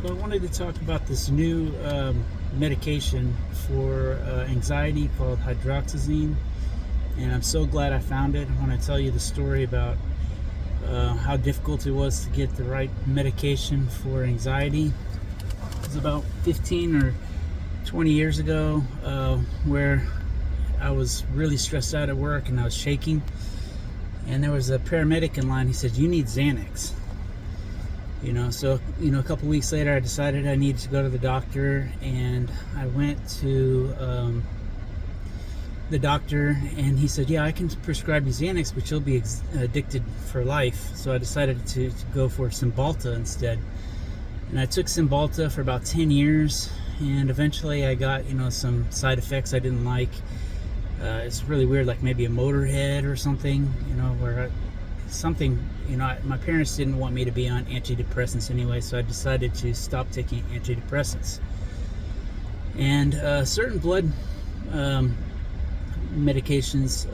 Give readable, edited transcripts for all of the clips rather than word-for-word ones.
So I wanted to talk about this new medication for anxiety called Hydroxyzine, and I'm so glad I found it. I want to tell you the story about how difficult it was to get the right medication for anxiety. It was about 15 or 20 years ago where I was really stressed out at work and I was shaking, and there was a paramedic in line. He said, "You need Zanax." So a couple weeks later, I decided I needed to go to the doctor, and I went to the doctor, and he said, "Yeah, I can prescribe you Xanax, but you'll be addicted for life." So I decided to go for Cymbalta instead, and I took Cymbalta for about 10 years, and eventually I got some side effects I didn't like. It's really weird, like maybe a motorhead or something, where my parents didn't want me to be on antidepressants anyway, so I decided to stop taking antidepressants. And certain blood medications,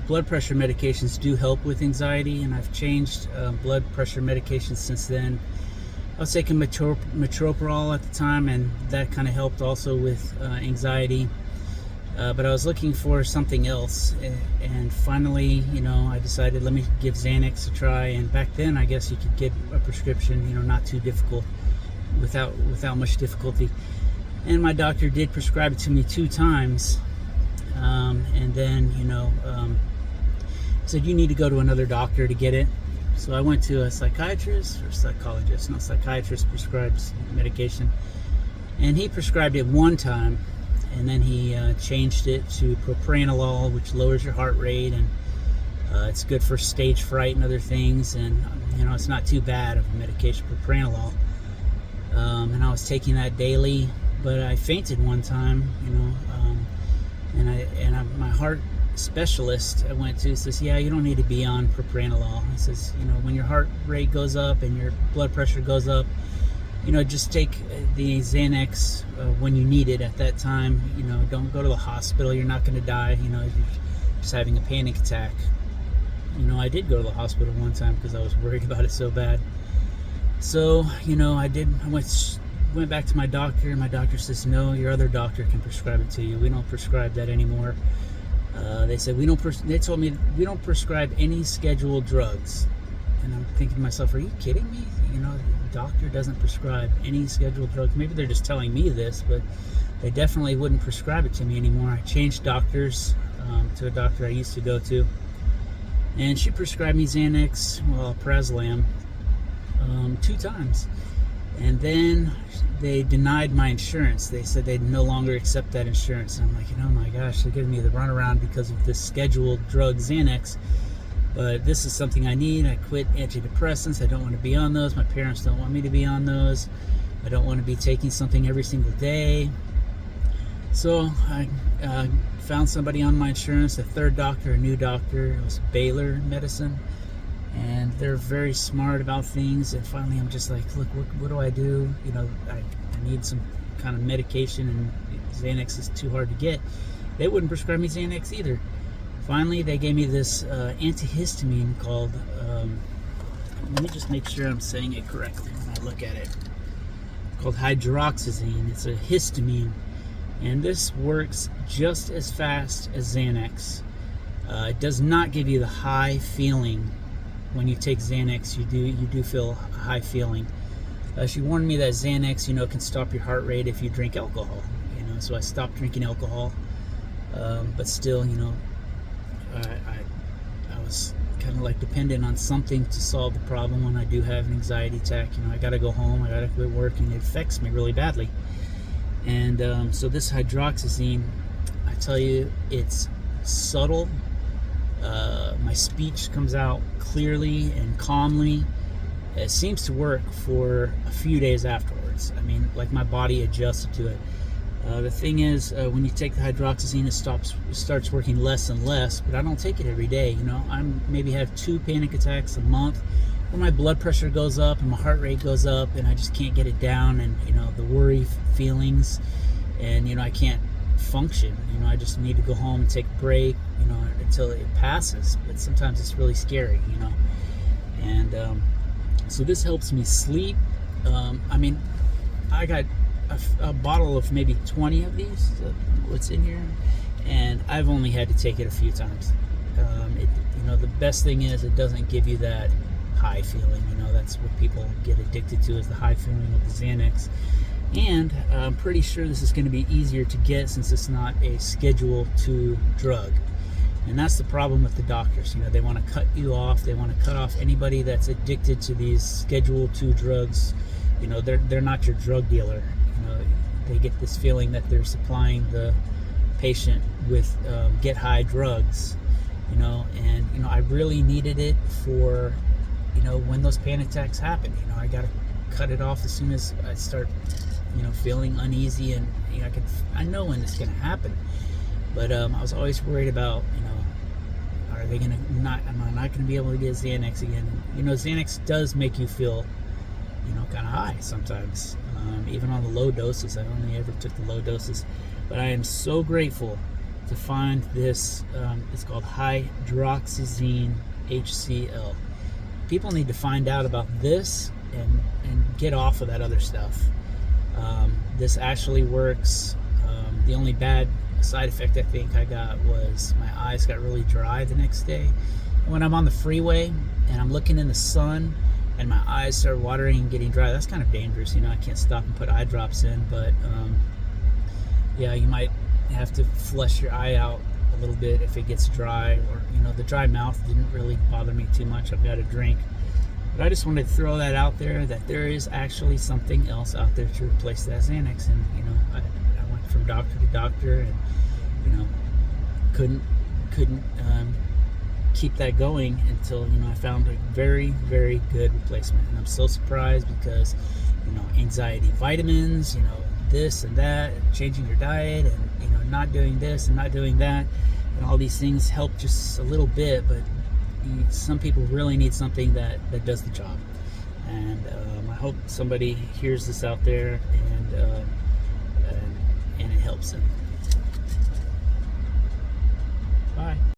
blood pressure medications do help with anxiety, and I've changed blood pressure medications since then. I was taking metoprolol at the time, and that kind of helped also with anxiety. But I was looking for something else, and finally, I decided, let me give Xanax a try. And back then, I guess you could get a prescription, not too difficult, without much difficulty. And my doctor did prescribe it to me 2 times, and then, said you need to go to another doctor to get it. So I went to a psychiatrist or psychologist. No, psychiatrist prescribes medication, and he prescribed it 1 time. And then he changed it to propranolol, which lowers your heart rate, and it's good for stage fright and other things. And it's not too bad of a medication, propranolol. And I was taking that daily, but I fainted 1 time. My heart specialist I went to says, "Yeah, you don't need to be on propranolol." He says, when your heart rate goes up and your blood pressure goes up, just take the Xanax when you need it at that time. Don't go to the hospital. You're not going to die. You're just having a panic attack. I did go to the hospital 1 time because I was worried about it so bad. So, I went back to my doctor, and my doctor says, "No, your other doctor can prescribe it to you. We don't prescribe that anymore." They said, they told me we don't prescribe any scheduled drugs. And I'm thinking to myself, are you kidding me? The doctor doesn't prescribe any scheduled drugs. Maybe they're just telling me this, but they definitely wouldn't prescribe it to me anymore. I changed doctors to a doctor I used to go to, and she prescribed me Zanax, Aplorazolam, 2 times. And then they denied my insurance. They said they'd no longer accept that insurance. And I'm like, oh my gosh, they're giving me the runaround because of this scheduled drug Xanax. But this is something I need. I quit antidepressants. I don't want to be on those. My parents don't want me to be on those. I don't want to be taking something every single day. So I found somebody on my insurance, a 3rd doctor, a new doctor. It was Baylor Medicine. And they're very smart about things. And finally, I'm just like, look, what do I do? I need some kind of medication, and Xanax is too hard to get. They wouldn't prescribe me Xanax either. Finally, they gave me this antihistamine called, let me just make sure I'm saying it correctly when I look at it, called Hydroxyzine. It's a histamine, and this works just as fast as Xanax. It does not give you the high feeling. When you take Xanax, you do feel a high feeling. She warned me that Xanax, can stop your heart rate if you drink alcohol. So I stopped drinking alcohol, but still, I was kind of like dependent on something to solve the problem when I do have an anxiety attack. I got to go home, I got to quit working. It affects me really badly. And so this Hydroxyzine, I tell you, it's subtle. My speech comes out clearly and calmly. It seems to work for a few days afterwards. Like my body adjusted to it. The thing is, when you take the Hydroxyzine, it starts working less and less, but I don't take it every day. I maybe have 2 panic attacks a month where my blood pressure goes up and my heart rate goes up, and I just can't get it down, and the worry feelings, and I can't function. I just need to go home and take a break, until it passes. But sometimes it's really scary, and so this helps me sleep. I mean, I got a bottle of maybe 20 of these, what's in here, and I've only had to take it a few times. The best thing is it doesn't give you that high feeling. That's what people get addicted to, is the high feeling of the Xanax. And I'm pretty sure this is going to be easier to get since it's not a Schedule II drug. And that's the problem with the doctors. They want to cut you off. They want to cut off anybody that's addicted to these Schedule II drugs. They're not your drug dealer. They get this feeling that they're supplying the patient with get high drugs. And I really needed it for when those panic attacks happen. I got to cut it off as soon as I start feeling uneasy, and I know when it's going to happen. But I was always worried about, am I not going to be able to get Xanax again? And, Xanax does make you feel, kind of high sometimes, even on the low doses. I only ever took the low doses. But I am so grateful to find this. It's called Hydroxyzine HCl. People need to find out about this and get off of that other stuff. This actually works. The only bad side effect I think I got was my eyes got really dry the next day. And when I'm on the freeway and I'm looking in the sun and my eyes start watering and getting dry, that's kind of dangerous. I can't stop and put eye drops in, but yeah, you might have to flush your eye out a little bit if it gets dry, or the dry mouth didn't really bother me too much. I've got a drink. But I just wanted to throw that out there, that there is actually something else out there to replace that Xanax. And I went from doctor to doctor, and couldn't keep that going until I found a very, very good replacement. And I'm so surprised because anxiety vitamins, this and that, and changing your diet, and not doing this and not doing that, and all these things help just a little bit, but some people really need something that does the job. And I hope somebody hears this out there and it helps them. Bye.